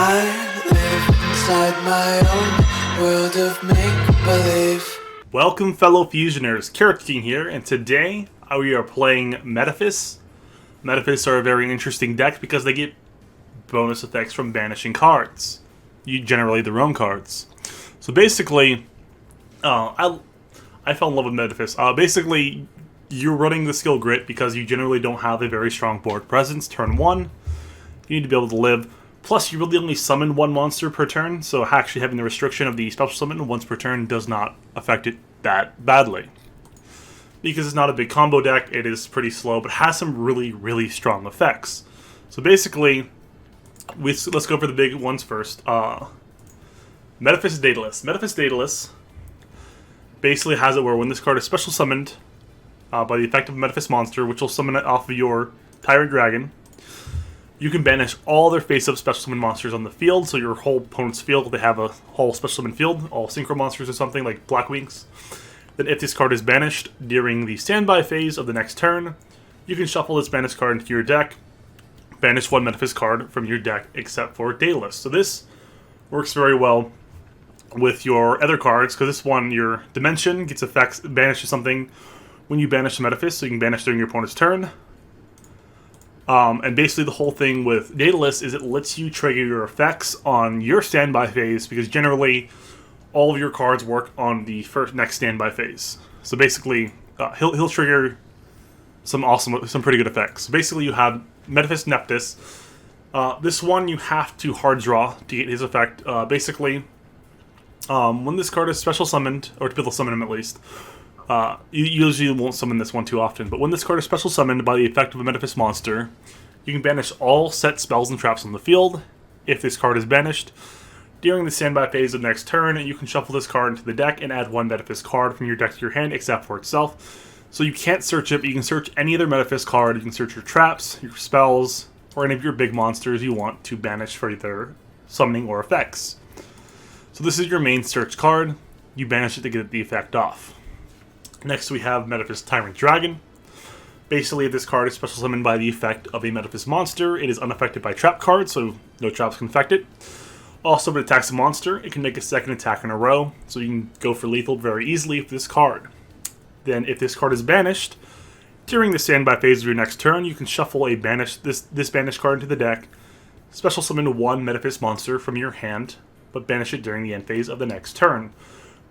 I live inside my own world of make-believe. Welcome, fellow Fusioners. Carrot King here, and today we are playing Metaphys. Metaphys are a very interesting deck because they get bonus effects from banishing cards. Generally their own cards. So basically, I fell in love with Metaphys. Basically, you're running the skill Grit because you generally don't have a very strong board presence. Turn 1, you need to be able to live. Plus, you really only summon one monster per turn, so actually having the restriction of the special summon once per turn does not affect it that badly. Because it's not a big combo deck, it is pretty slow, but has some really, really strong effects. So basically, let's go for the big ones first. Metaphys Daedalus. Metaphys Daedalus basically has it where when this card is special summoned by the effect of a Metaphys monster, which will summon it off of your Tyrant Dragon, you can banish all their face-up special summon monsters on the field, so your whole opponent's field, they have a whole special summon field, all Synchro monsters or something, like Black Wings. Then if this card is banished during the standby phase of the next turn, you can shuffle this banished card into your deck, banish one Metaphys card from your deck except for Daedalus. So this works very well with your other cards, because this one, your Dimension, gets effects, banishes something when you banish a Metaphys, so you can banish during your opponent's turn. And basically the whole thing with Daedalus is it lets you trigger your effects on your standby phase, because generally all of your cards work on the next standby phase. So basically, he'll trigger some pretty good effects. So basically you have Metaphys Neptus. This one you have to hard draw to get his effect. Basically, when this card is special summoned, or to be able to summon him at least, you usually won't summon this one too often, but when this card is special summoned by the effect of a Metaphys monster, you can banish all set spells and traps on the field. If this card is banished during the standby phase of next turn, you can shuffle this card into the deck and add one Metaphys card from your deck to your hand except for itself. So you can't search it, but you can search any other Metaphys card. You can search your traps, your spells, or any of your big monsters you want to banish for either summoning or effects. So this is your main search card. You banish it to get the effect off. Next we have Metaphys Tyrant Dragon. Basically, if this card is special summoned by the effect of a Metaphys monster, it is unaffected by trap cards, so no traps can affect it. Also, if it attacks a monster, it can make a second attack in a row, so you can go for lethal very easily with this card. Then, if this card is banished, during the standby phase of your next turn, you can shuffle a this banished card into the deck, special summon one Metaphys monster from your hand, but banish it during the end phase of the next turn,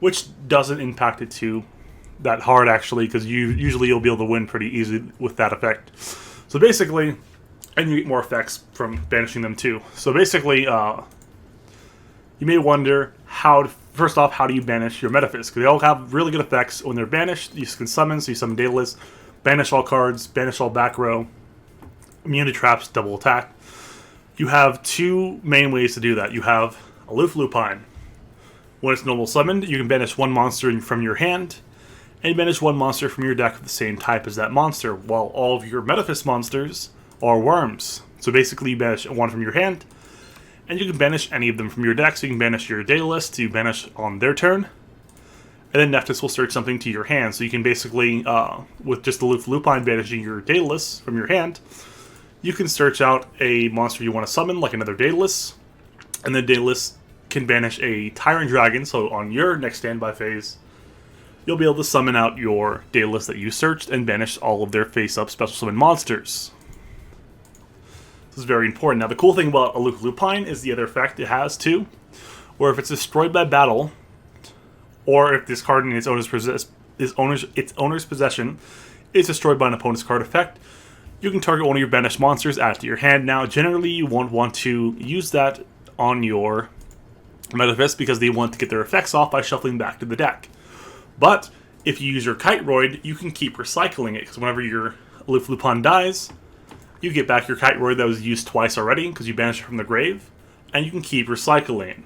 which doesn't impact it too that hard, actually, because usually you'll be able to win pretty easily with that effect. So basically, and you get more effects from banishing them too. So basically, you may wonder, first off, how do you banish your Metaphys? Because they all have really good effects when they're banished. You can summon, so you summon Daedalus, banish all cards, banish all back row, immune to traps, double attack. You have two main ways to do that. You have Aloof Lupine. When it's normal summoned, you can banish one monster from your hand, and banish one monster from your deck of the same type as that monster, while all of your Metaphys monsters are worms. So basically you banish one from your hand, and you can banish any of them from your deck. So you can banish your Daedalus to banish on their turn, and then Neptus will search something to your hand. So you can basically, with just the Lupine banishing your Daedalus from your hand, you can search out a monster you want to summon, like another Daedalus, and then Daedalus can banish a Tyrant Dragon, so on your next standby phase, you'll be able to summon out your Daedalus that you searched and banish all of their face-up special summon monsters. This is very important. Now, the cool thing about Aloof Lupine is the other effect it has, too, where if it's destroyed by battle, or if this card in its owner's possession is destroyed by an opponent's card effect, you can target one of your banished monsters, add it to your hand. Now, generally, you won't want to use that on your Metaphys because they want to get their effects off by shuffling back to the deck. But if you use your Kiteroid, you can keep recycling it, because whenever your Aloof Lupine dies, you get back your Kiteroid that was used twice already, because you banished it from the grave, and you can keep recycling.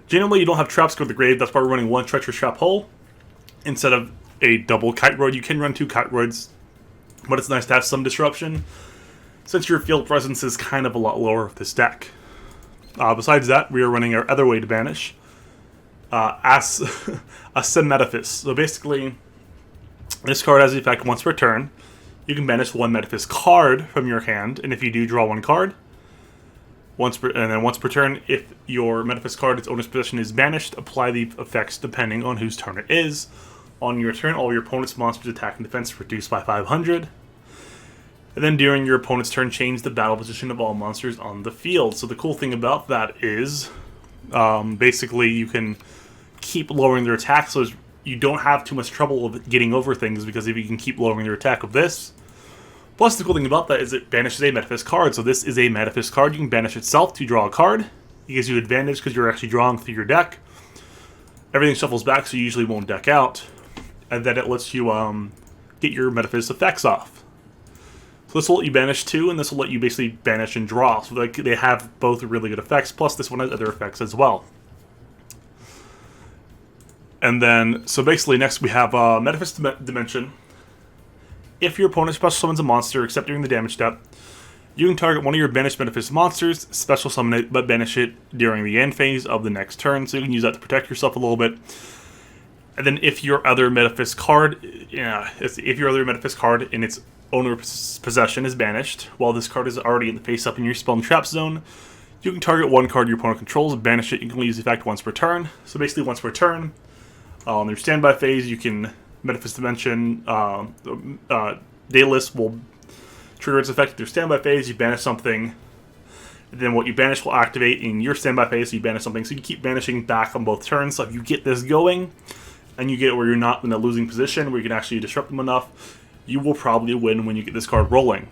Generally, you don't have traps go to the grave, that's why we're running one Treacherous Trap Hole instead of a double Kiteroid. You can run two Kiteroids, but it's nice to have some disruption, since your field presence is kind of a lot lower with this deck. Besides that, we are running our other way to banish, as a Metaphys. So basically, this card has the effect once per turn. You can banish one Metaphys card from your hand, and if you do draw one card, And then once per turn, if your Metaphys card, its owner's possession, is banished, apply the effects depending on whose turn it is. On your turn, all your opponent's monsters' attack and defense are reduced by 500. And then during your opponent's turn, change the battle position of all monsters on the field. So the cool thing about that is, basically, you can keep lowering their attack, so you don't have too much trouble with getting over things, because if you can keep lowering their attack with this. Plus, the cool thing about that is it banishes a Metaphys card. So this is a Metaphys card. You can banish itself to draw a card. It gives you advantage because you're actually drawing through your deck. Everything shuffles back, so you usually won't deck out. And then it lets you get your Metaphys effects off. So this will let you banish too, and this will let you basically banish and draw. So they have both really good effects, plus this one has other effects as well. And then, so basically next we have Metaphys Dimension. If your opponent special summons a monster, except during the damage step, you can target one of your banished Metaphys monsters, special summon it, but banish it during the end phase of the next turn, so you can use that to protect yourself a little bit. And then if your other Metaphys card, in its owner's possession is banished, while this card is already in the face-up in your spell and trap zone, you can target one card your opponent controls, banish it, you can only use the effect once per turn. So basically once per turn, on your standby phase, you can Metaphys Dimension, Daedalus will trigger its effect at your standby phase, you banish something, and then what you banish will activate in your standby phase, so you banish something, so you keep banishing back on both turns. So if you get this going, and you get where you're not in a losing position, where you can actually disrupt them enough, you will probably win when you get this card rolling.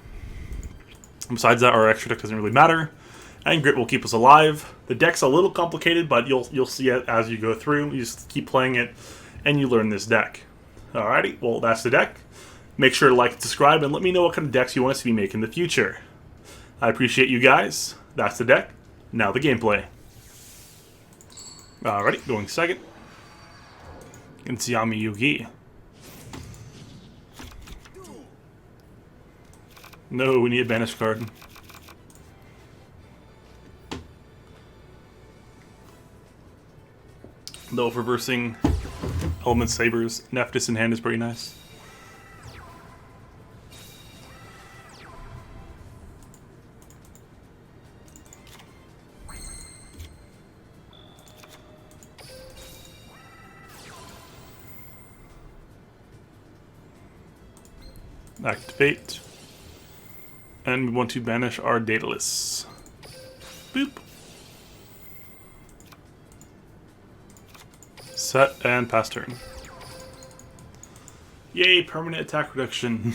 Besides that, our extra deck doesn't really matter, and Grit will keep us alive. The deck's a little complicated, but you'll see it as you go through. You just keep playing it, and you learn this deck. Alrighty, well, that's the deck. Make sure to like and subscribe, and let me know what kind of decks you want us to be making in the future. I appreciate you guys. That's the deck. Now the gameplay. Alrighty, going second. Against Yami Yugi. No, we need a Banish card. Though if reversing Element Sabers, Nephthys in hand is pretty nice. Activate. And we want to banish our Daedalus. Boop. Set and pass turn. Yay, permanent attack reduction.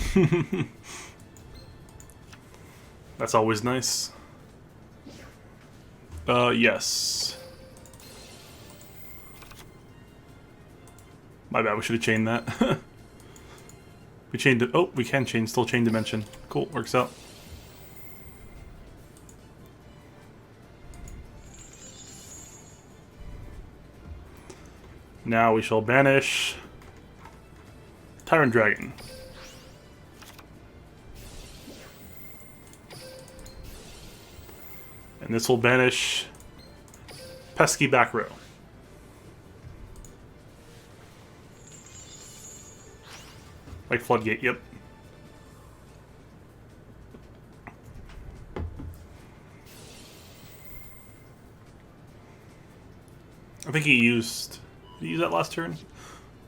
That's always nice. Yes. My bad, we should have chained that. We chained it. Oh, we can still chain dimension. Cool, works out. Now we shall banish Tyrant Dragon. And this will banish Pesky Back Row. Like Floodgate, yep. I think he used... Did he use that last turn?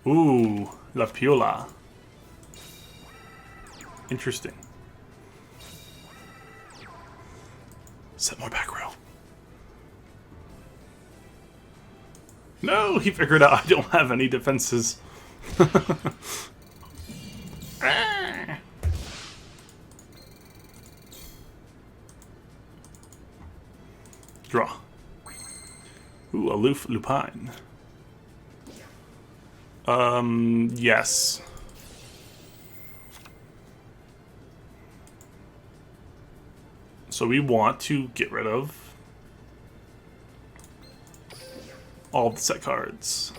Ooh, La Piola. Interesting. Set more back row. No, he figured out I don't have any defenses. Draw. Ooh, Aloof Lupine. Yes. So we want to get rid of all the set cards.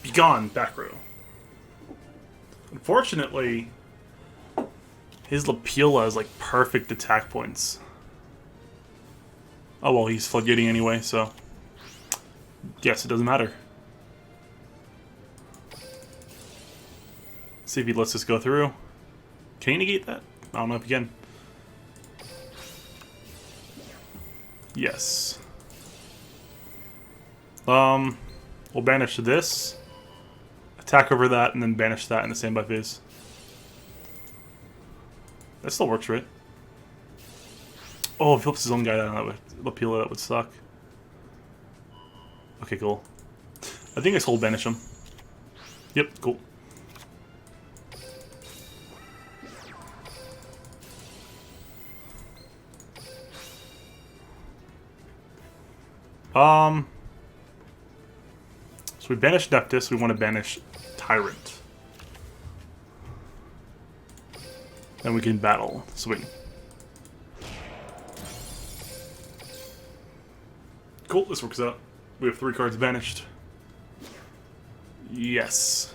Be gone, back row. Unfortunately, his Lapila is like perfect attack points. Oh well, he's floodgating anyway, so yes, it doesn't matter. See if he lets this go through. Can he negate that? I don't know if he can. Yes. We'll banish this, attack over that, and then banish that in the standby phase. That still works, right? Oh, if he flips his own guy down, that would appeal. That would suck. Okay, cool. I think I soul banish him. Yep, cool. So we banish Metaphys, we want to banish Tyrant. Then we can battle. Swing. Cool, this works out. We have 3 cards banished. Yes.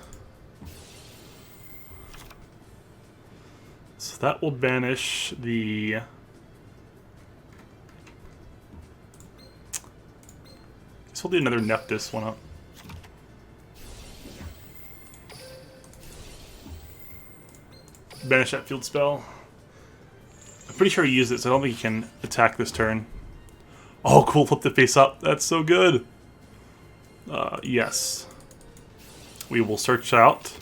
So that will banish the... Guess we'll do another Metaphys one up. Banish that field spell. I'm pretty sure he used it, so I don't think he can attack this turn. Oh, cool, flip the face up. That's so good. Yes. We will search out.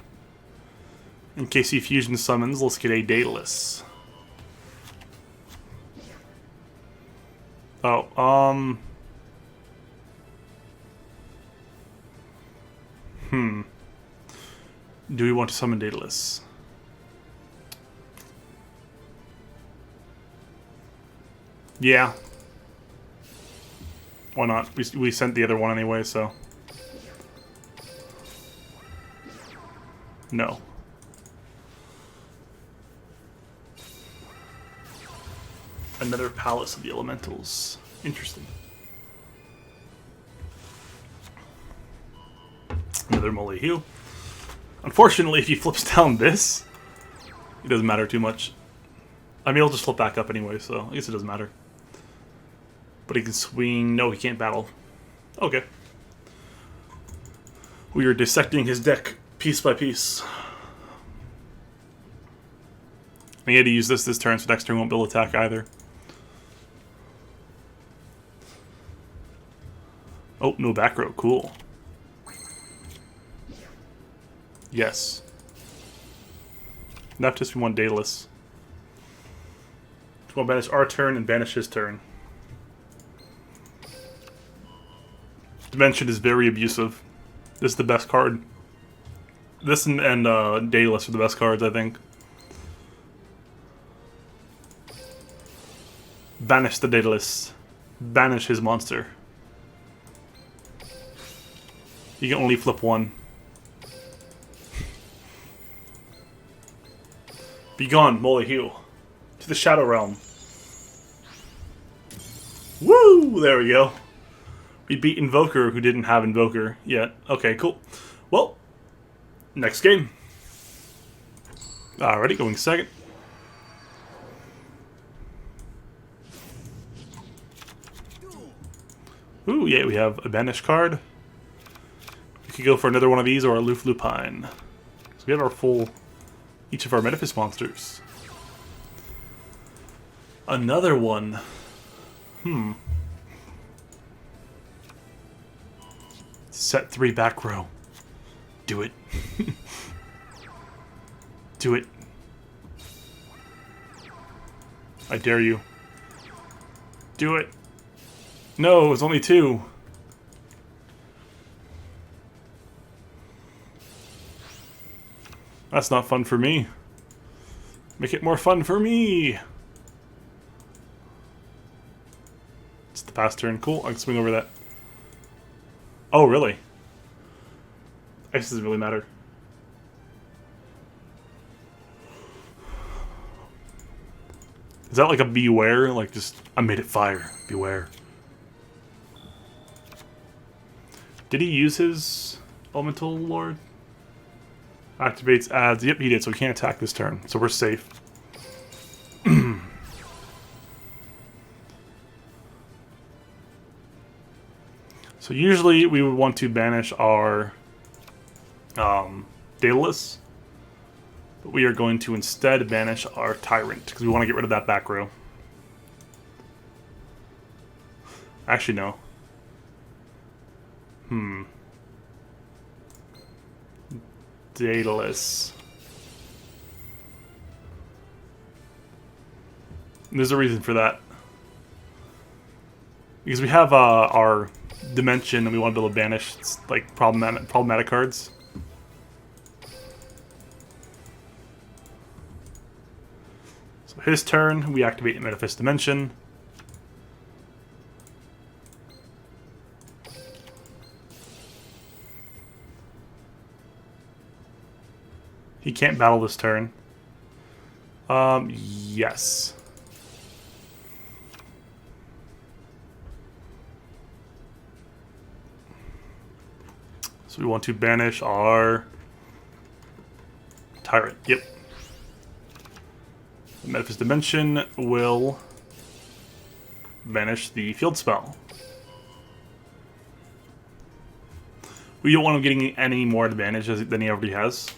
In case he fusion summons, let's get a Daedalus. Oh, do we want to summon Daedalus? Yeah. Why not? We sent the other one anyway, so... No. Another Palace of the Elementals. Interesting. Another Molly-Hue. Unfortunately, if he flips down this, it doesn't matter too much. I mean, he'll just flip back up anyway, so I guess it doesn't matter. But he can swing... No, he can't battle. Okay. We are dissecting his deck piece by piece. I had to use this turn, so next turn won't be able to attack either. Oh, no back row. Cool. Yes. Metaphys, we want Daedalus. We'll banish our turn and banish his turn. Dimension is very abusive. This is the best card. This and Daedalus are the best cards, I think. Banish the Daedalus. Banish his monster. You can only flip one. Begone, Molly-Hue. To the Shadow Realm. Woo! There we go. We beat Invoker, who didn't have Invoker yet. Okay, cool. Well, next game. Alrighty, going second. Ooh, yeah, we have a Banish card. We could go for another one of these or a Lupine. So we have our full... each of our Metaphys monsters. Another one. Set 3 back row. Do it. Do it. I dare you. Do it. No, it was only 2. That's not fun for me. Make it more fun for me. It's the pass turn. Cool. I can swing over that. Oh, really? I guess it doesn't really matter. Is that like a beware? Like just, I made it fire. Beware. Did he use his Elemental Lord? Activates, adds. Yep, he did, so he can't attack this turn. So we're safe. So usually we would want to banish our Daedalus. But we are going to instead banish our Tyrant, because we want to get rid of that back row. Actually, no. Dataless. There's a reason for that. Because we have our dimension and we want to be able to banish like problematic cards. So his turn, we activate Metaphys Dimension. He can't battle this turn. Yes. So we want to banish our Tyrant. Yep. The Metaphys Dimension will banish the field spell. We don't want him getting any more advantage than he already has.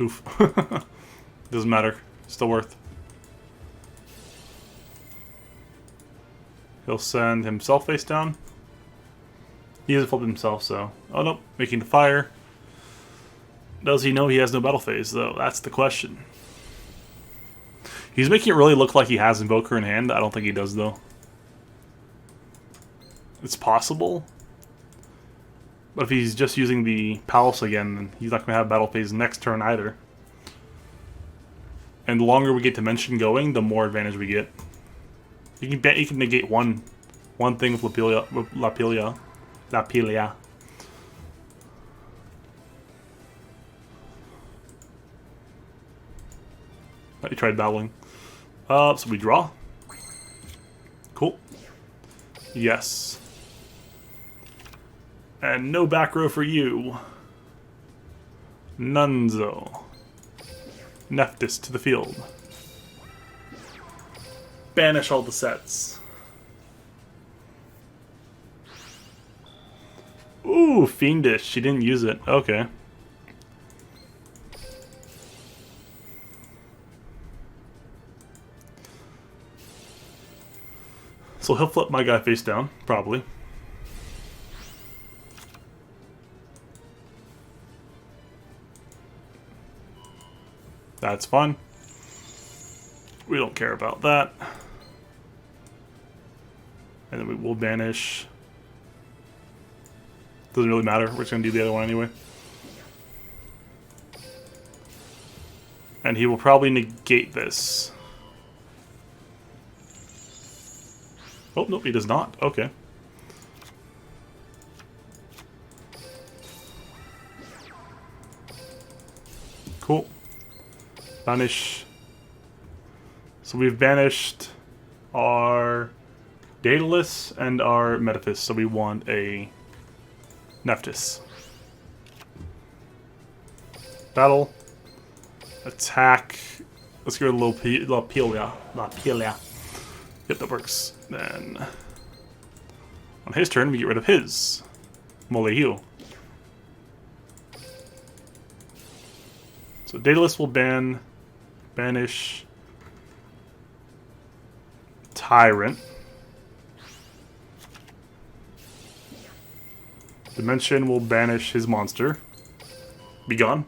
Oof. Doesn't matter. Still worth. He'll send himself face down. He hasn't flipped himself, so... Oh, nope. Making the fire. Does he know he has no battle phase, though? That's the question. He's making it really look like he has Invoker in hand. I don't think he does, though. It's possible. But if he's just using the Palace again, then he's not going to have battle phase next turn either. And the longer we get Dimension going, the more advantage we get. You can negate one thing with Lapilia. He tried battling. So we draw. Cool. Yes. And no back row for you. Nunzo. Nephthys to the field. Banish all the sets. Ooh, Fiendish. She didn't use it. Okay. So he'll flip my guy face down, probably. That's fine. We don't care about that. And then we will banish. Doesn't really matter. We're just going to do the other one anyway. And he will probably negate this. Oh, nope, he does not. Okay. Cool. Banish. So we've banished our Daedalus and our Metaphys, so we want a Nephthys. Battle. Attack. Let's go to Lapilia. Yep, that works. Then on his turn, we get rid of his Molehiu. So Daedalus will banish Tyrant. Dimension will banish his monster. Be gone.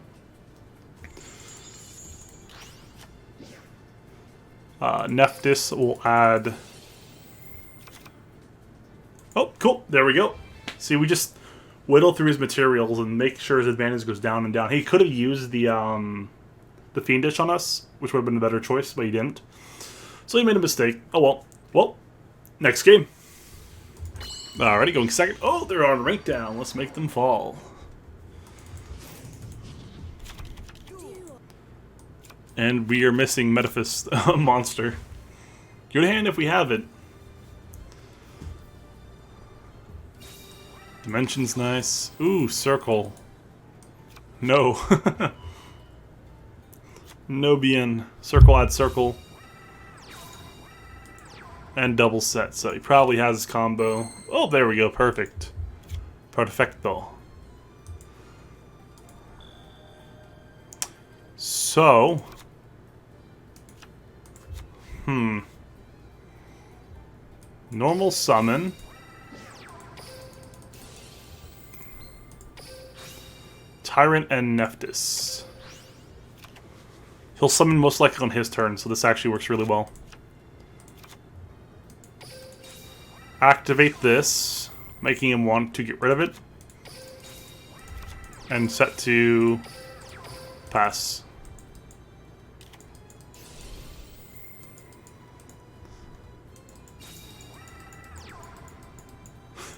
Nephthys will add... Oh, cool. There we go. See, we just whittle through his materials and make sure his advantage goes down and down. He could have used the Fiendish on us, which would have been a better choice, but he didn't. So he made a mistake. Oh well. Well, next game. Alrighty, going second. Oh, they're on rank down. Let's make them fall. And we are missing Metaphys monster. Good hand if we have it. Dimension's nice. Ooh, circle. No. No bien. Circle adds circle. And double set, so he probably has his combo. Oh, there we go, perfect. Perfecto. So... Normal summon. Tyrant and Metaphys. He'll summon most likely on his turn, so this actually works really well. Activate this, making him want to get rid of it. And set to pass.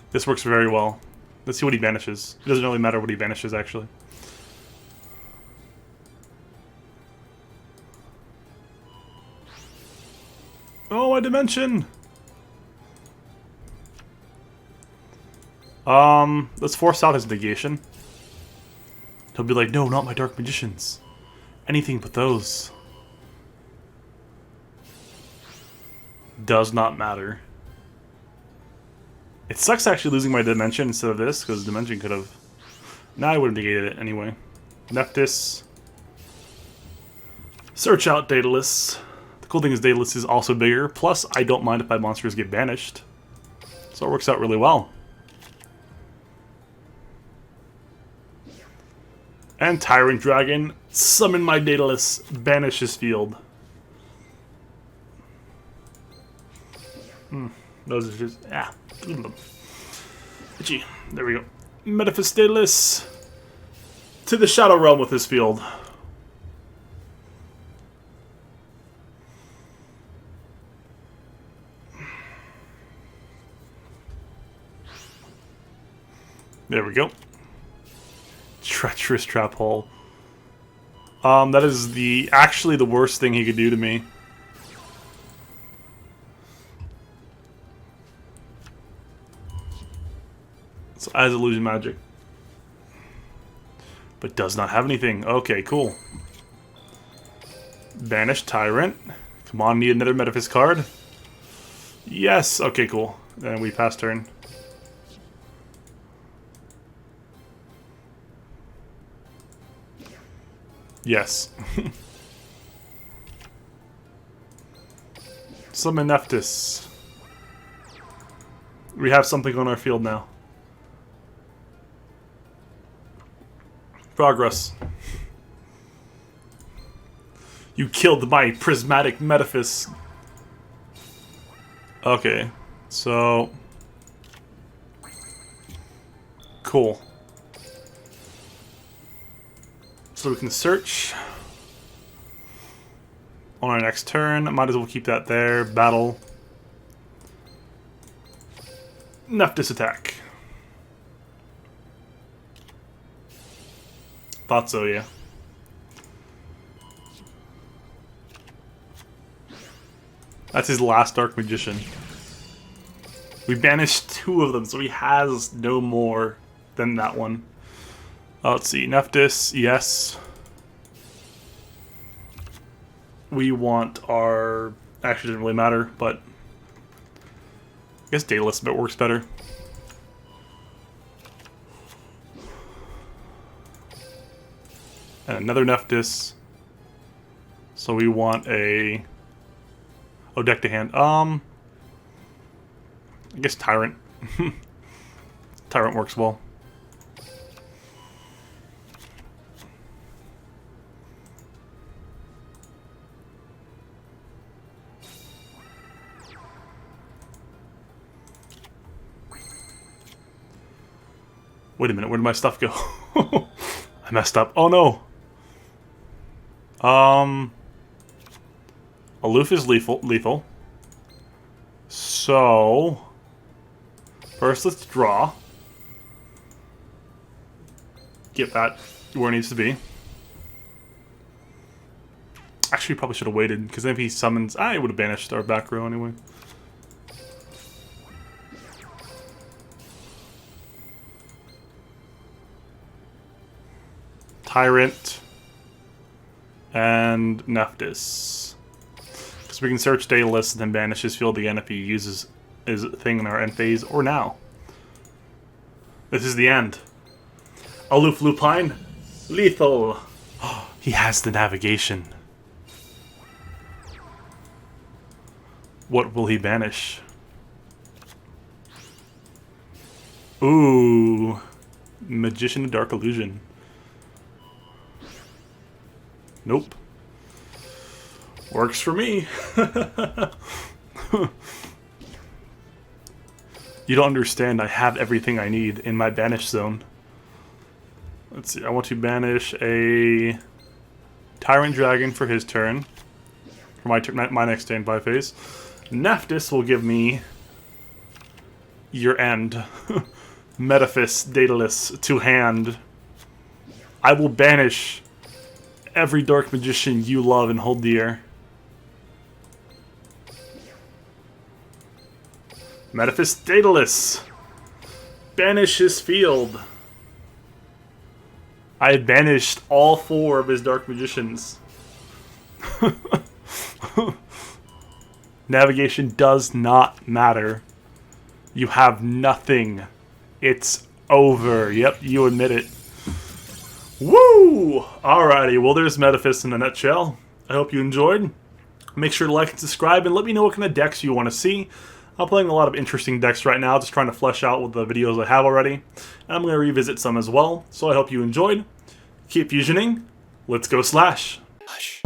This works very well. Let's see what he banishes. It doesn't really matter what he banishes, actually. Oh, a dimension! Let's force out his negation. He'll be like, no, not my dark magicians. Anything but those. Does not matter. It sucks actually losing my dimension instead of this, because dimension could have... Nah, I would have negated it anyway. Metaphys. Search out data lists. The cool thing is data list is also bigger, plus I don't mind if my monsters get banished. So it works out really well. And Tyrant Dragon. Summon my data list. Banish his field. Those are just... Itchy. There we go. Metaphys Daedalus to the Shadow Realm with his field. There we go. Treacherous Trap Hole. That is actually the worst thing he could do to me. So as illusion magic. But does not have anything. Okay, cool. Banish Tyrant. Come on, need another Metaphys card. Yes! Okay, cool. Then we pass turn. Yes. Summon Metaphys. We have something on our field now. Progress. You killed my prismatic Metaphys. Okay, so... Cool. So we can search on our next turn. Might as well keep that there. Battle. Metaphys attack. Thought so, yeah. That's his last Dark Magician. We banished 2 of them, so he has no more than that one. Let's see, Metaphys, yes. We want our... Actually, doesn't really matter, but... I guess Daedalus bit works better. And another Metaphys. So we want a... Oh, deck to hand. I guess Tyrant. Tyrant works well. Wait a minute, where did my stuff go? I messed up. Oh no! Aloof is lethal. So... First let's draw. Get that where it needs to be. Actually, probably should have waited, because then if he summons... I would have banished our back row anyway. Tyrant and Metaphys. Because we can search data lists and then banish his field again if he uses his thing in our end phase or now. This is the end. Aloof Lupine, lethal. He has the navigation. What will he banish? Ooh. Magician of Dark Illusion. Nope. Works for me. You don't understand. I have everything I need in my banish zone. Let's see. I want to banish a Tyrant Dragon for his turn. For my next standby phase. Metaphys will give me your end. Metaphys, Daedalus, to hand. I will banish every Dark Magician you love and hold dear. Metaphys, Daedalus. Banish his field. I have banished all 4 of his Dark Magicians. Navigation does not matter. You have nothing. It's over. Yep, you admit it. Woo! Alrighty, well there's Metaphys in a nutshell. I hope you enjoyed. Make sure to like and subscribe and let me know what kind of decks you want to see. I'm playing a lot of interesting decks right now, just trying to flesh out with the videos I have already. And I'm going to revisit some as well, so I hope you enjoyed. Keep fusioning. Let's go Slash. Hush.